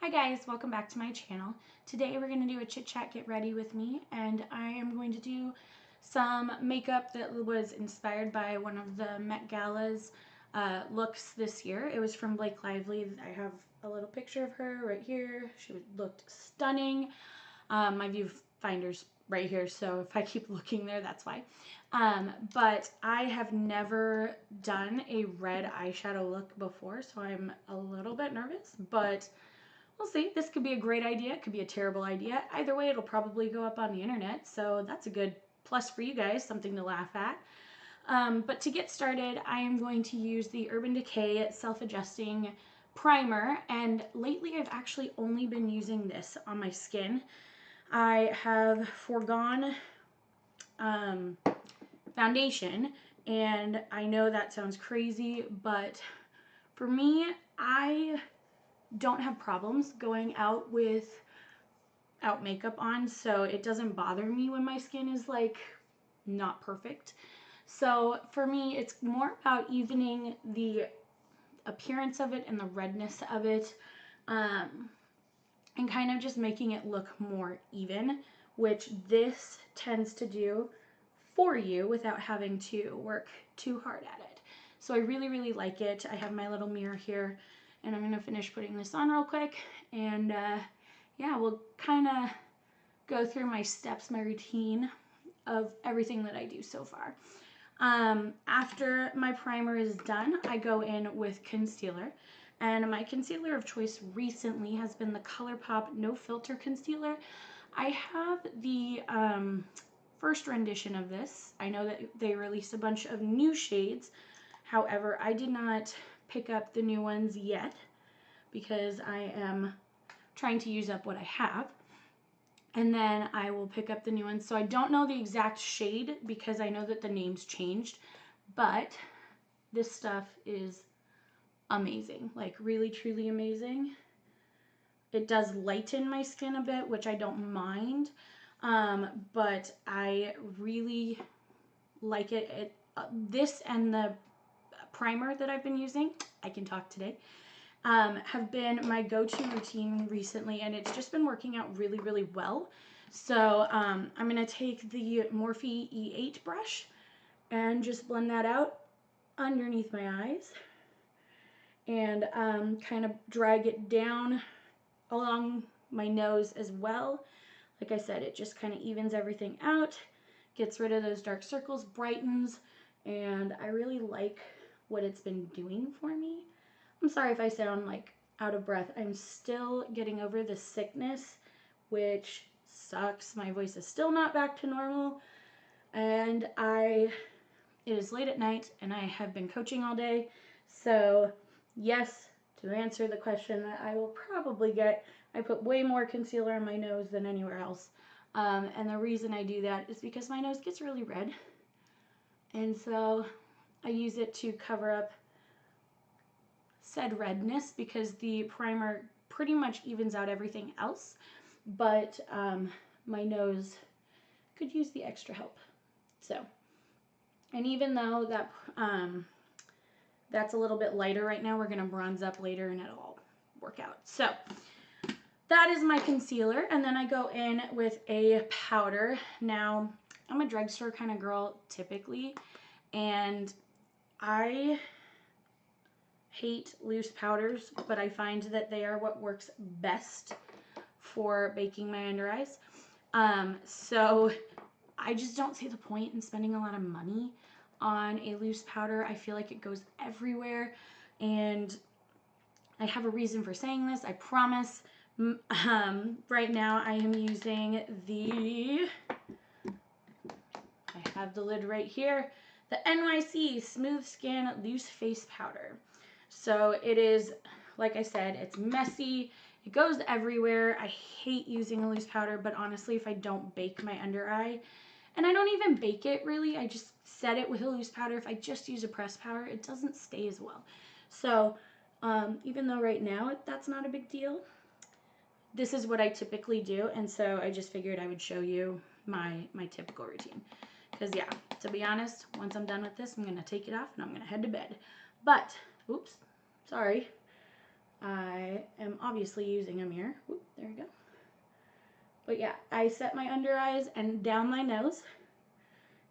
Hi guys, welcome back to my channel. Today we're going to do a chit chat get ready with me, and I am going to do some makeup that was inspired by one of the Met Gala's looks this year. It was from Blake Lively. I have a little picture of her right here. She looked stunning. My viewfinder's right here, so if I keep looking there, that's why. But I have never done a red eyeshadow look before, so I'm a little bit nervous, but we'll see. This could be a great idea. It could be a terrible idea. Either way, it'll probably go up on the internet, so that's a good plus for you guys, something to laugh at. But to get started, I am going to use the Urban Decay Self-Adjusting Primer, and lately I've actually only been using this on my skin. I have foregone foundation, and I know that sounds crazy, but for me, I don't have problems going out without makeup on, so it doesn't bother me when my skin is like not perfect. So for me, it's more about evening the appearance of it and the redness of it, and kind of just making it look more even, which this tends to do for you without having to work too hard at it. So I really like it. I have my little mirror here, and I'm gonna finish putting this on real quick, and yeah, we'll kind of go through my steps, my routine of everything that I do so far. After my primer is done, I go in with concealer, and my concealer of choice recently has been the Colourpop No Filter Concealer. I have the first rendition of this. I know that they released a bunch of new shades. However, I did not pick up the new ones yet because I am trying to use up what I have, and then I will pick up the new ones. So I don't know the exact shade because I know that the names changed, but this stuff is amazing, like really truly amazing. It does lighten my skin a bit, which I don't mind, but I really like it. This and the primer that I've been using, I can talk today, have been my go-to routine recently, and it's just been working out really well. So I'm gonna take the Morphe E8 brush and just blend that out underneath my eyes, and kind of drag it down along my nose as well. Like I said, it just kind of evens everything out, gets rid of those dark circles, brightens, and I really like what it's been doing for me. I'm sorry if I sound like out of breath. I'm still getting over the sickness, which sucks. My voice is still not back to normal, and it is late at night, and I have been coaching all day. So yes, to answer the question that I will probably get, I put way more concealer on my nose than anywhere else. And the reason I do that is because my nose gets really red, and so I use it to cover up said redness, because the primer pretty much evens out everything else, but my nose could use the extra help. So, and even though that that's a little bit lighter right now, we're gonna bronze up later and it'll all work out. So that is my concealer, and then I go in with a powder. Now, I'm a drugstore kind of girl typically, and I hate loose powders, but I find that they are what works best for baking my under eyes. So I just don't see the point in spending a lot of money on a loose powder. I feel like it goes everywhere, and I have a reason for saying this, I promise. Right now I am using I have the lid right here, the NYC Smooth Skin Loose Face Powder. So it is, like I said, it's messy, it goes everywhere. I hate using a loose powder, but honestly, if I don't bake my under eye, and I don't even bake it really, I just set it with a loose powder. If I just use a pressed powder, it doesn't stay as well. So even though right now that's not a big deal, this is what I typically do, and so I just figured I would show you my typical routine. Because yeah, to be honest, once I'm done with this, I'm going to take it off and I'm going to head to bed. But, oops, sorry. I am obviously using a mirror. Oop, there we go. But yeah, I set my under eyes and down my nose.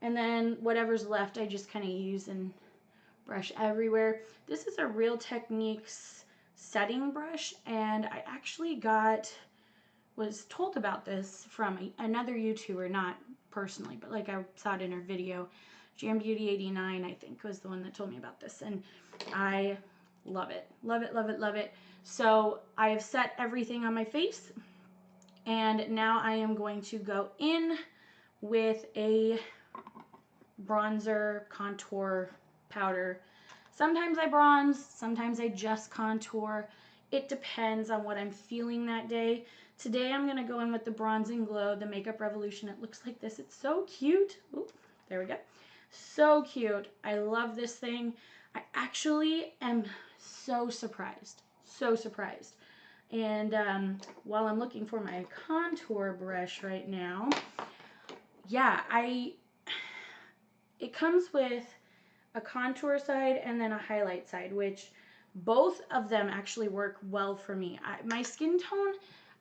And then whatever's left, I just kind of use and brush everywhere. This is a Real Techniques setting brush, and I actually was told about this from another YouTuber, not personally, but like I saw it in her video. Jam Beauty 89, I think, was the one that told me about this, and I love it. Love it, love it, love it. So I have set everything on my face, and now I am going to go in with a bronzer contour powder. Sometimes I bronze, sometimes I just contour. It depends on what I'm feeling that day. Today I'm going to go in with the Bronzing Glow, the Makeup Revolution. It looks like this. It's so cute. Ooh, there we go. So cute. I love this thing. I actually am so surprised. So surprised. And while I'm looking for my contour brush right now, yeah, it comes with a contour side and then a highlight side, which both of them actually work well for me. My skin tone,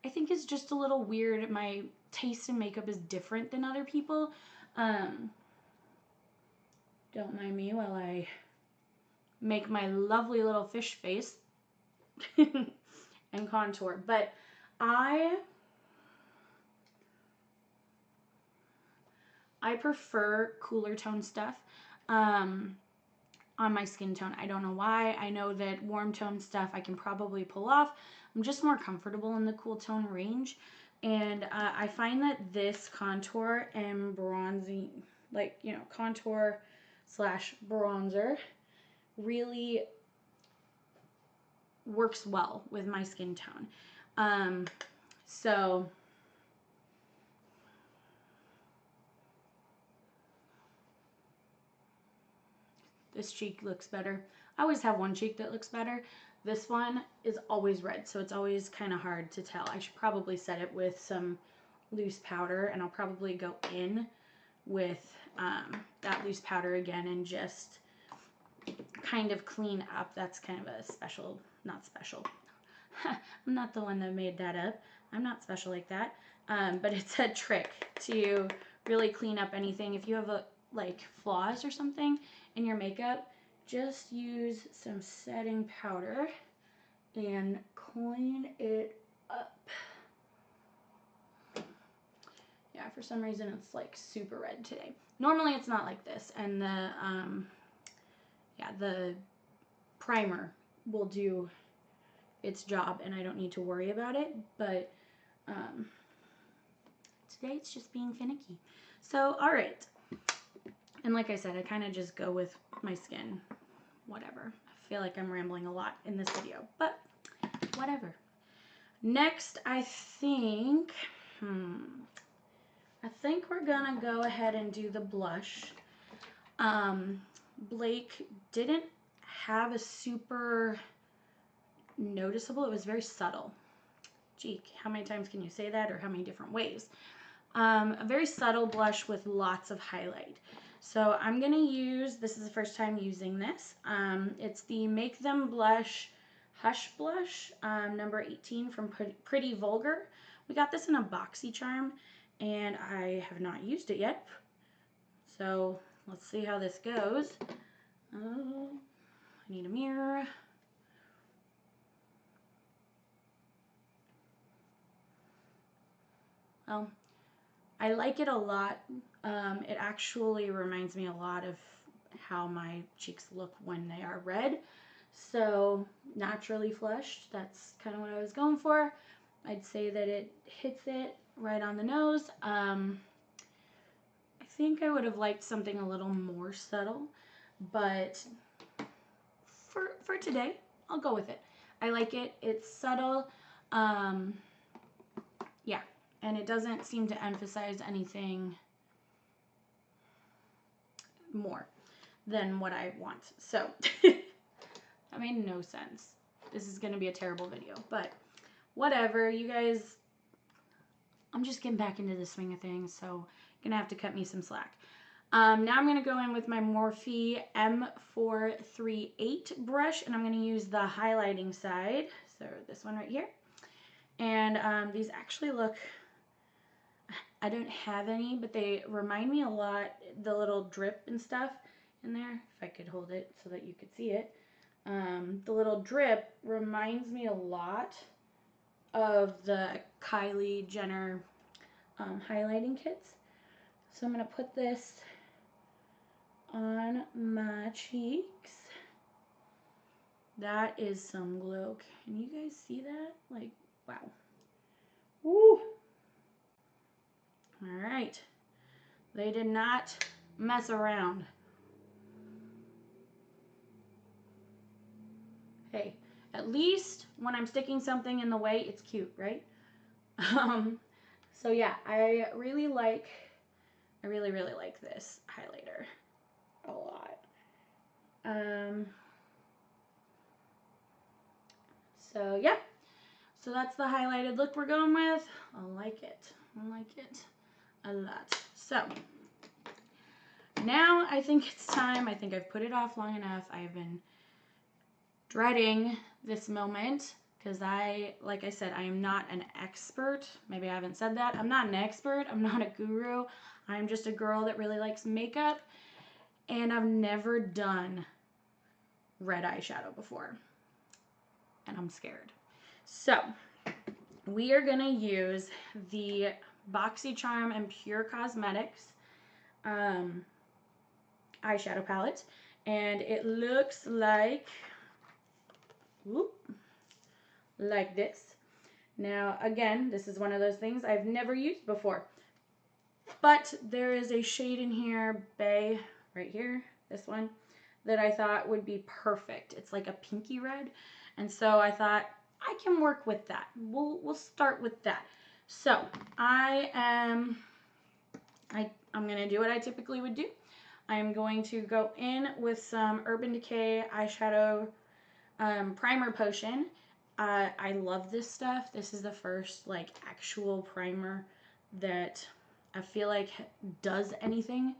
I think, is just a little weird. My taste in makeup is different than other people. Don't mind me while I make my lovely little fish face and contour. But I prefer cooler tone stuff on my skin tone. I don't know why. I know that warm tone stuff I can probably pull off. I'm just more comfortable in the cool tone range. And I find that this contour and bronzing, like, you know, contour slash bronzer really works well with my skin tone. So this cheek looks better. I always have one cheek that looks better. This one is always red, so it's always kind of hard to tell. I should probably set it with some loose powder, and I'll probably go in with that loose powder again and just kind of clean up. That's kind of a special, not special. I'm not the one that made that up. I'm not special like that. But it's a trick to really clean up anything. If you have like flaws or something in your makeup, just use some setting powder and clean it up. Yeah, for some reason it's like super red today. Normally it's not like this, and the primer will do its job and I don't need to worry about it, but today it's just being finicky. So, all right. And like I said, I kind of just go with my skin, whatever. I feel like I'm rambling a lot in this video, but whatever. Next, I think we're gonna go ahead and do the blush. Blake didn't have a super noticeable, it was very subtle. Gee, how many times can you say that, or how many different ways? A very subtle blush with lots of highlight. So I'm going to use, this is the first time using this, it's the Make Them Blush Hush Blush, number 18 from Pretty Vulgar. We got this in a Boxycharm, and I have not used it yet. So let's see how this goes. Oh, I need a mirror. Well, I like it a lot. It actually reminds me a lot of how my cheeks look when they are red. So naturally flushed, that's kind of what I was going for. I'd say that it hits it right on the nose. I think I would have liked something a little more subtle, but for today, I'll go with it. I like it. It's subtle. Yeah, and it doesn't seem to emphasize anything more than what I want. So that made no sense. This is going to be a terrible video, but whatever, you guys. I'm just getting back into the swing of things, so you're going to have to cut me some slack. Now I'm going to go in with my Morphe M438 brush, and I'm going to use the highlighting side. So this one right here. And these actually look, I don't have any, but they remind me a lot, the little drip and stuff in there. If I could hold it so that you could see it. The little drip reminds me a lot of the Kylie Jenner highlighting kits. So I'm going to put this on my cheeks. That is some glow. Can you guys see that? Like, wow. Woo! All right. They did not mess around. Hey, at least when I'm sticking something in the way, it's cute, right? So yeah, I really like this highlighter a lot. So yeah, so that's the highlighted look we're going with. I like it a lot. So now I think it's time. I think I've put it off long enough. I've been dreading this moment because like I said, I am not an expert. Maybe I haven't said that. I'm not an expert. I'm not a guru. I'm just a girl that really likes makeup, and I've never done red eyeshadow before, and I'm scared. So we are gonna use the Boxycharm and Pure Cosmetics eyeshadow palette, and it looks like like this. Now again, this is one of those things I've never used before, but there is a shade in here, Bay, right here, this one, that I thought would be perfect. It's like a pinky red, and so I thought I can work with that. We'll start with that. So I'm gonna do what I typically would do. I'm going to go in with some Urban Decay eyeshadow primer potion. I love this stuff. This is the first like actual primer that I feel like does anything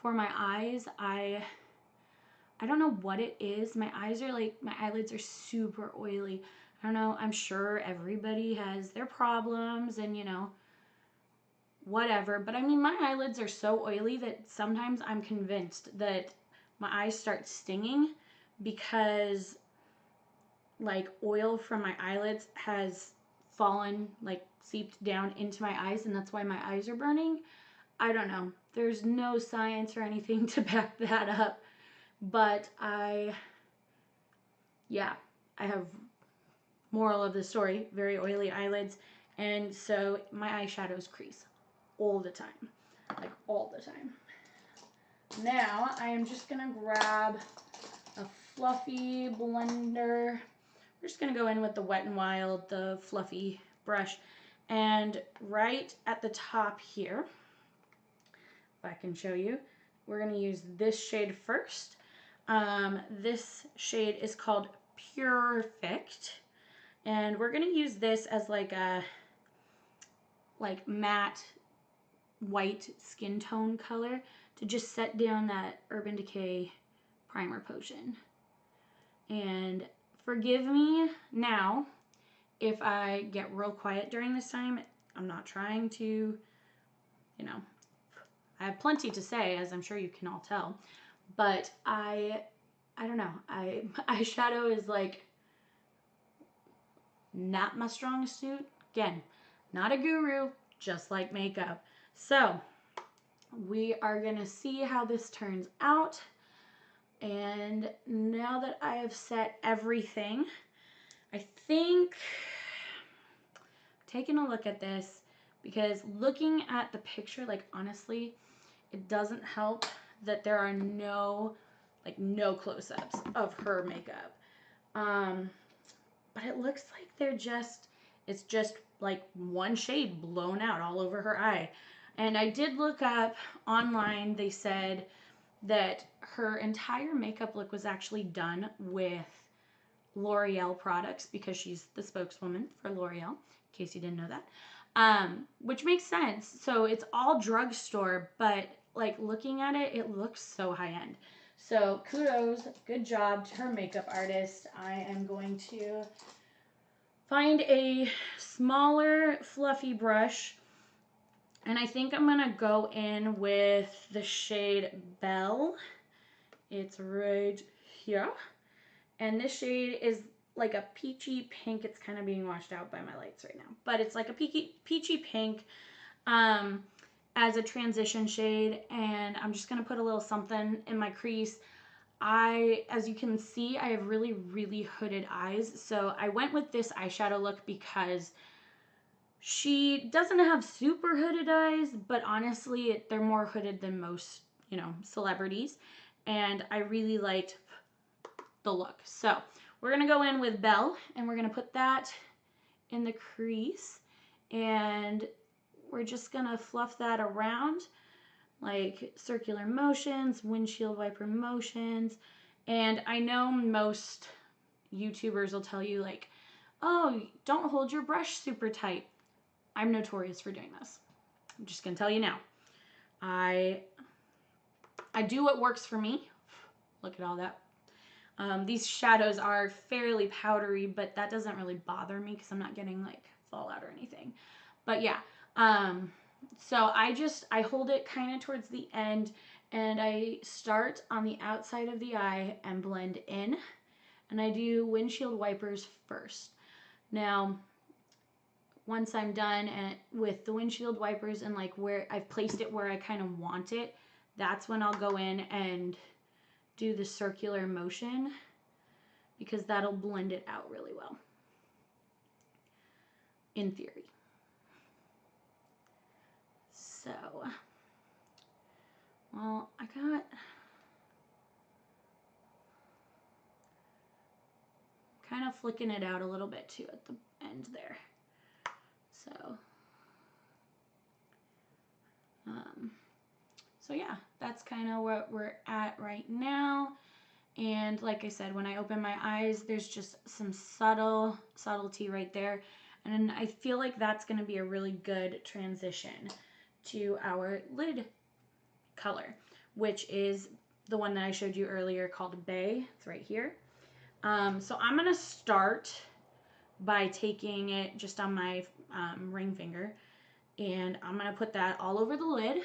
for my eyes. I don't know what it is. My eyes are like, my eyelids are super oily. I don't know. I'm sure everybody has their problems and, you know, whatever. But I mean, my eyelids are so oily that sometimes I'm convinced that my eyes start stinging because like oil from my eyelids has fallen, like seeped down into my eyes, and that's why my eyes are burning. I don't know. There's no science or anything to back that up. But I have, moral of the story, very oily eyelids, and so my eyeshadows crease all the time, like all the time. Now I am just gonna grab a fluffy blender. We're just gonna go in with the Wet n Wild, the fluffy brush, and right at the top here, if I can show you, we're gonna use this shade first. This shade is called Perfect, and we're gonna use this as like a matte white skin tone color to just set down that Urban Decay primer potion. And forgive me now if I get real quiet during this time. I'm not trying to, you know, I have plenty to say, as I'm sure you can all tell, but I don't know, eyeshadow is like not my strongest suit. Again, not a guru, just like makeup. So we are gonna see how this turns out. And now that I have set everything, I think taking a look at this, because looking at the picture, like honestly, it doesn't help that there are no close-ups of her makeup. But it looks like it's just like one shade blown out all over her eye. And I did look up online, they said that her entire makeup look was actually done with L'Oreal products because she's the spokeswoman for L'Oreal, in case you didn't know that. Which makes sense. So it's all drugstore, but like looking at it, it looks so high-end. So kudos, good job to her makeup artist. I am going to find a smaller fluffy brush, and I think I'm gonna go in with the shade Belle. It's right here, and this shade is like a peachy pink. It's kind of being washed out by my lights right now, but it's like a peachy pink as a transition shade, and I'm just gonna put a little something in my crease. As you can see, I have really, really hooded eyes, so I went with this eyeshadow look because she doesn't have super hooded eyes, but honestly, they're more hooded than most, you know, celebrities, and I really liked the look. So we're gonna go in with Belle, and we're gonna put that in the crease, and we're just gonna fluff that around like circular motions, windshield wiper motions. And I know most YouTubers will tell you like, oh, don't hold your brush super tight. I'm notorious for doing this. I'm just gonna tell you now. I do what works for me. Look at all that. These shadows are fairly powdery, but that doesn't really bother me because I'm not getting like fallout or anything. But yeah, so I hold it kind of towards the end, and I start on the outside of the eye and blend in, and I do windshield wipers first. Now, once I'm done with the windshield wipers and like where I've placed it where I kind of want it, that's when I'll go in and do the circular motion, because that'll blend it out really well, in theory. So, well, I got kind of flicking it out a little bit too at the end there. So yeah, that's kind of what we're at right now. And like I said, when I open my eyes, there's just some subtlety right there. And I feel like that's going to be a really good transition to our lid color, which is the one that I showed you earlier called Bay. It's right here. So I'm going to start by taking it just on my ring finger, and I'm going to put that all over the lid.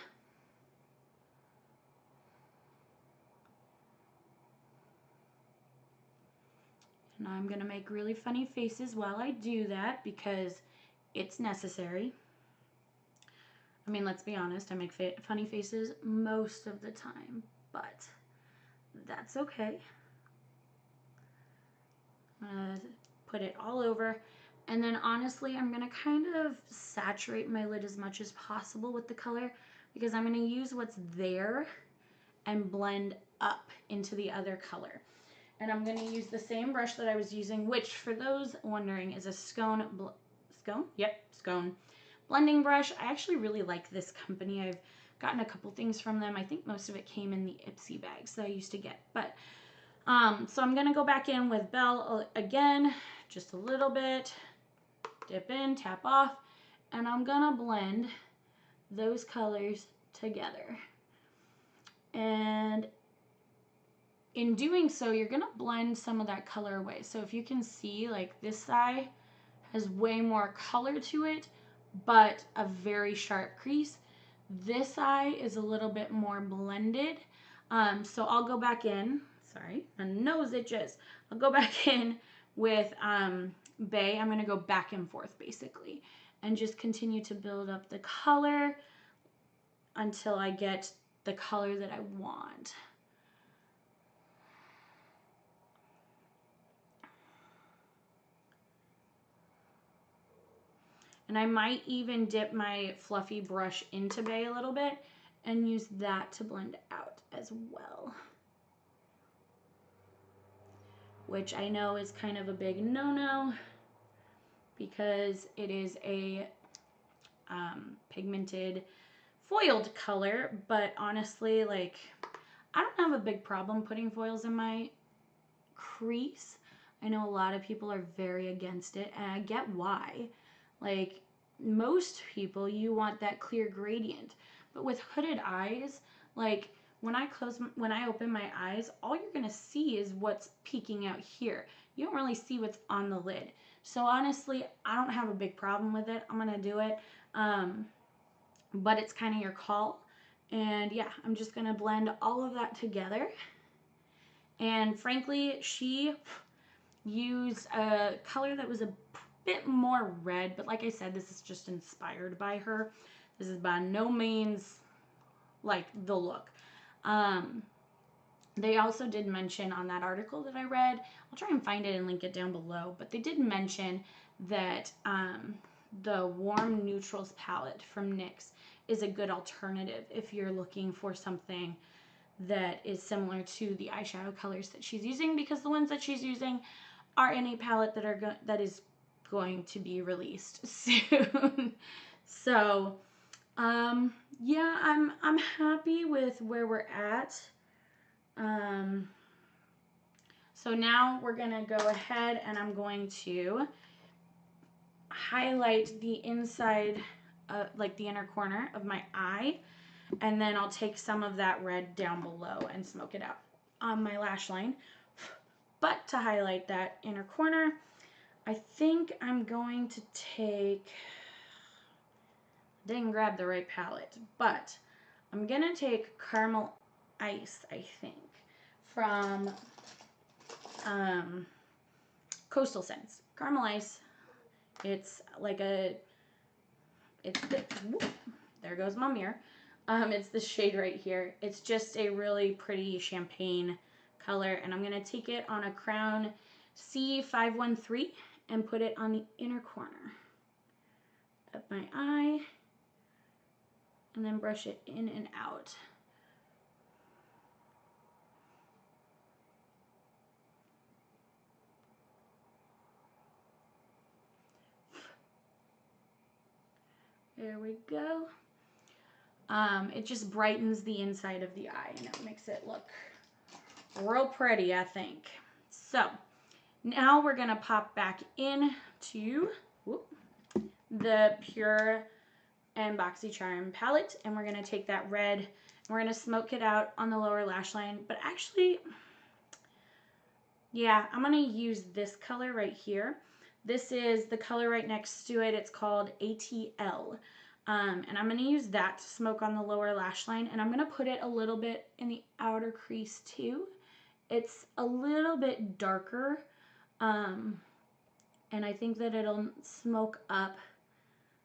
And I'm going to make really funny faces while I do that because it's necessary. I mean, let's be honest, I make funny faces most of the time, but that's okay. I'm going to put it all over, and then honestly, I'm going to kind of saturate my lid as much as possible with the color because I'm going to use what's there and blend up into the other color. And I'm going to use the same brush that I was using, which for those wondering is a Scone blending brush. I actually really like this company. I've gotten a couple things from them. I think most of it came in the Ipsy bags that I used to get. But so I'm going to go back in with Belle again, just a little bit, dip in, tap off, and I'm going to blend those colors together. And in doing so, you're going to blend some of that color away. So if you can see, like this eye has way more color to it, but a very sharp crease. This eye is a little bit more blended. So I'll go back in, sorry, my nose itches. I'll go back in with Bay. I'm going to go back and forth basically and just continue to build up the color until I get the color that I want. And I might even dip my fluffy brush into Bay a little bit and use that to blend out as well. Which I know is kind of a big no-no because it is a pigmented foiled color, but honestly, like, I don't have a big problem putting foils in my crease. I know a lot of people are very against it, and I get why. Like, most people, you want that clear gradient, but with hooded eyes, like when I open my eyes, all you're gonna see is what's peeking out here. You don't really see what's on the lid. So honestly, I don't have a big problem with it. I'm going to do it. But it's kind of your call. And yeah, I'm just going to blend all of that together. And frankly, she used a color that was a bit more red, but like I said, this is just inspired by her. This is by no means like the look. They also did mention on that article that I read, I'll try and find it and link it down below, but they did mention that the Warm Neutrals palette from NYX is a good alternative if you're looking for something that is similar to the eyeshadow colors that she's using, because the ones that she's using are in a palette that is going to be released soon. So yeah, I'm happy with where we're at. So now we're gonna go ahead and I'm going to highlight the inside, like the inner corner of my eye, and then I'll take some of that red down below and smoke it out on my lash line. But to highlight that inner corner, I think I'm going to take, didn't grab the right palette, but I'm gonna take Caramel Ice, I think, from Coastal Scents. Caramel Ice, it's like a, it's the, whoop, there goes my mirror. It's the shade right here. It's just a really pretty champagne color, and I'm gonna take it on a Crown C513 and put it on the inner corner of my eye, and then brush it in and out. There we go. It just brightens the inside of the eye and it makes it look real pretty, I think. So now we're gonna pop back into the Pure and Boxycharm palette, and we're gonna take that red and we're gonna smoke it out on the lower lash line. But actually, yeah, I'm gonna use this color right here. This is the color right next to it. It's called ATL. And I'm going to use that to smoke on the lower lash line. And I'm going to put it a little bit in the outer crease too. It's a little bit darker. And I think that it'll smoke up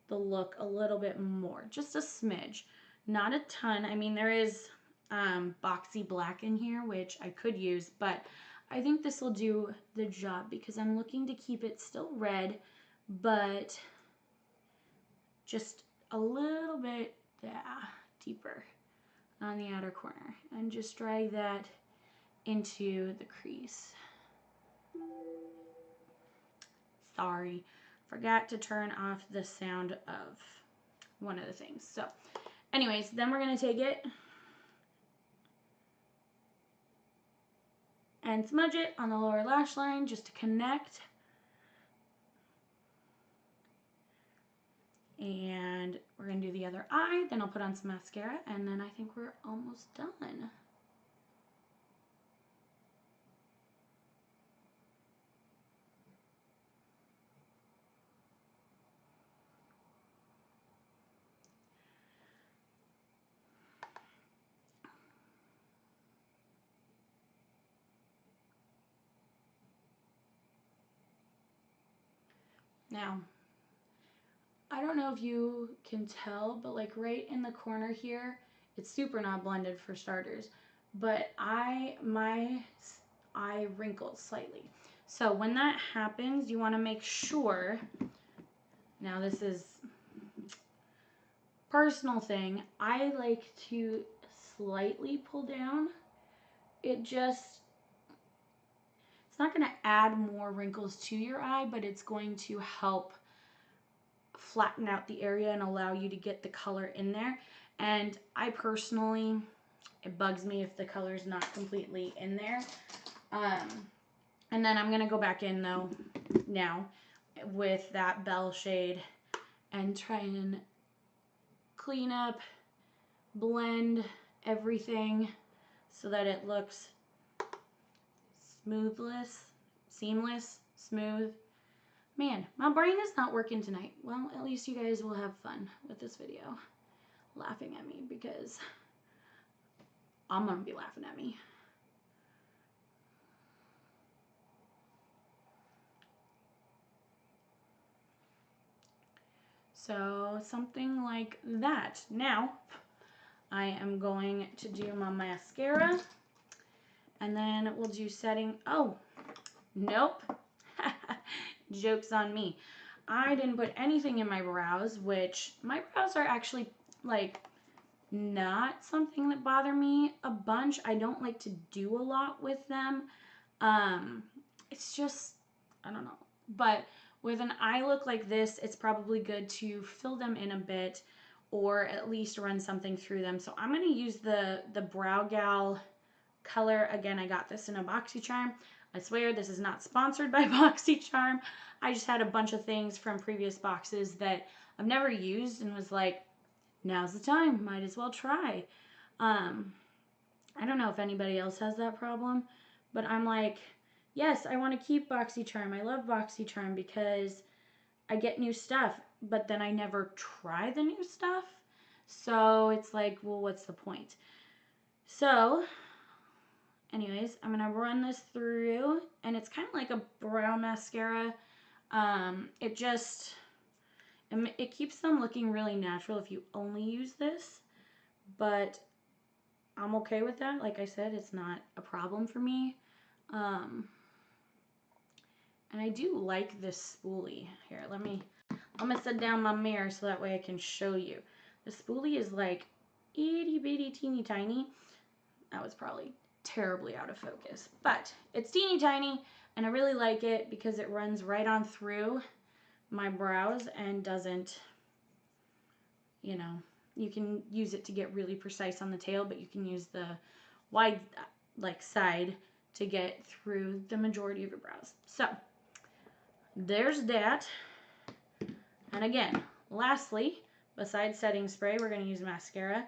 the look a little bit more. Just a smidge. Not a ton. I mean, there is boxy black in here, which I could use. But I think this will do the job because I'm looking to keep it still red, but just a little bit deeper on the outer corner, and just drag that into the crease. Sorry, forgot to turn off the sound of one of the things. So anyways, then we're gonna take it and smudge it on the lower lash line just to connect. And we're gonna do the other eye, then I'll put on some mascara, and then I think we're almost done. Now, I don't know if you can tell, but like right in the corner here, it's super not blended for starters, but my eye wrinkles slightly. So when that happens, you want to make sure, now this is personal thing, I like to slightly pull down. It's not going to add more wrinkles to your eye, but it's going to help flatten out the area and allow you to get the color in there. And I personally, it bugs me if the color's not completely in there. And then I'm gonna go back in though now with that Bell shade and try and clean up, blend everything so that it looks seamless, smooth. Man, my brain is not working tonight. Well, at least you guys will have fun with this video, laughing at me, because I'm gonna be laughing at me. So something like that. Now, I am going to do my mascara, and then we'll do setting. Oh, nope. Joke's on me. I didn't put anything in my brows, which my brows are actually like not something that bother me a bunch. I don't like to do a lot with them. It's just, I don't know. But with an eye look like this, it's probably good to fill them in a bit or at least run something through them. So I'm going to use the Brow Gal color. Again, I got this in a Boxycharm. I swear this is not sponsored by Boxycharm. I just had a bunch of things from previous boxes that I've never used and was like, now's the time, might as well try. I don't know if anybody else has that problem, but I'm like, yes, I want to keep Boxycharm. I love Boxycharm because I get new stuff, but then I never try the new stuff. So it's like, well, what's the point? So anyways, I'm going to run this through, and it's kind of like a brow mascara. It keeps them looking really natural if you only use this, but I'm okay with that. Like I said, it's not a problem for me. And I do like this spoolie. Here, I'm gonna set down my mirror so that way I can show you. The spoolie is like itty bitty teeny tiny. That was probably terribly out of focus, but it's teeny tiny, and I really like it because it runs right on through my brows and doesn't, you know, you can use it to get really precise on the tail, but you can use the wide like side to get through the majority of your brows. So there's that. And again, lastly, besides setting spray, we're going to use mascara.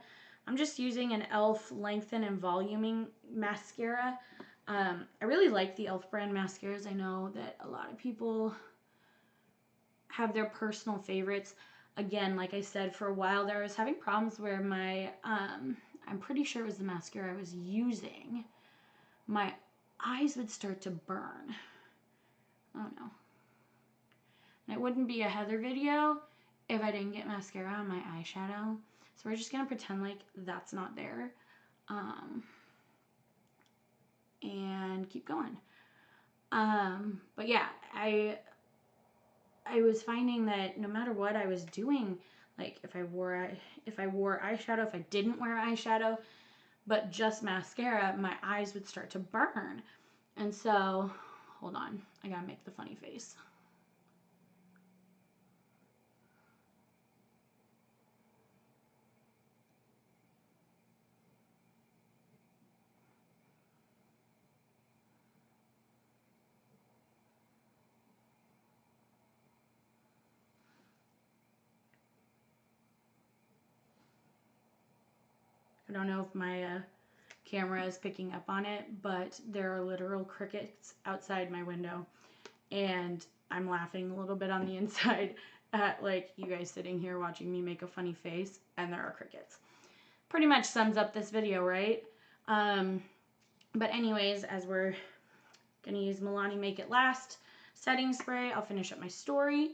I'm just using an e.l.f. Lengthen and Voluming mascara. I really like the e.l.f. brand mascaras. I know that a lot of people have their personal favorites. Again, like I said, for a while there, I was having problems where my, I'm pretty sure it was the mascara I was using, my eyes would start to burn. Oh no. And it wouldn't be a Heather video if I didn't get mascara on my eyeshadow. So we're just going to pretend like that's not there. And keep going. But yeah, I was finding that no matter what I was doing, like if I wore eyeshadow, if I didn't wear eyeshadow, but just mascara, my eyes would start to burn. And so, hold on, I gotta make the funny face. I don't know if my camera is picking up on it, but there are literal crickets outside my window, and I'm laughing a little bit on the inside at like you guys sitting here watching me make a funny face, and there are crickets. Pretty much sums up this video, right? But anyways, as we're gonna use Milani Make It Last setting spray, I'll finish up my story.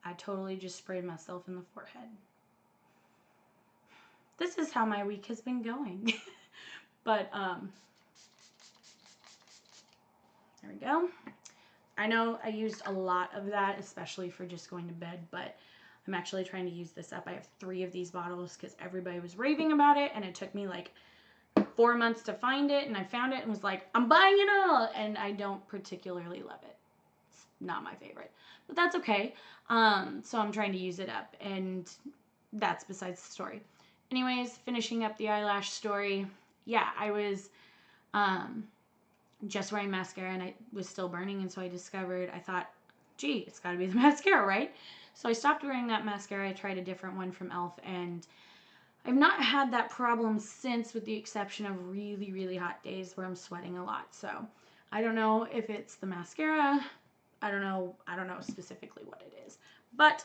I totally just sprayed myself in the forehead. This is how my week has been going. But there we go. I know I used a lot of that, especially for just going to bed, but I'm actually trying to use this up. I have 3 of these bottles because everybody was raving about it, and it took me like 4 months to find it, and I found it and was like, I'm buying it all, and I don't particularly love it. It's not my favorite, but that's okay. So I'm trying to use it up, and that's besides the story. Anyways, finishing up the eyelash story. Yeah, I was just wearing mascara and it was still burning, and so I thought, gee, it's got to be the mascara, right? So I stopped wearing that mascara. I tried a different one from e.l.f. and I've not had that problem since, with the exception of really, really hot days where I'm sweating a lot. So I don't know if it's the mascara. I don't know specifically what it is, but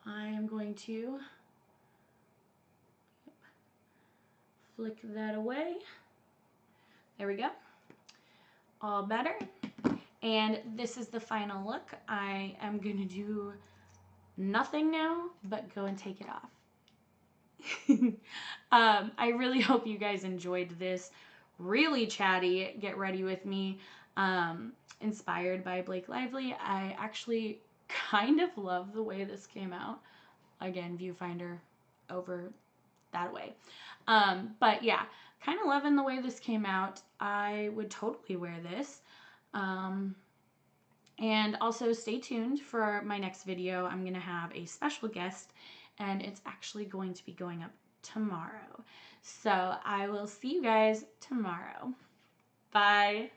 I am going to flick that away. There we go. All better. And this is the final look. I am gonna do nothing now but go and take it off. I really hope you guys enjoyed this really chatty Get Ready With Me, inspired by Blake Lively. I actually kind of love the way this came out. Again, viewfinder over that way. But yeah, kind of loving the way this came out. I would totally wear this. And also stay tuned for my next video. I'm going to have a special guest, and it's actually going to be going up tomorrow. So I will see you guys tomorrow. Bye.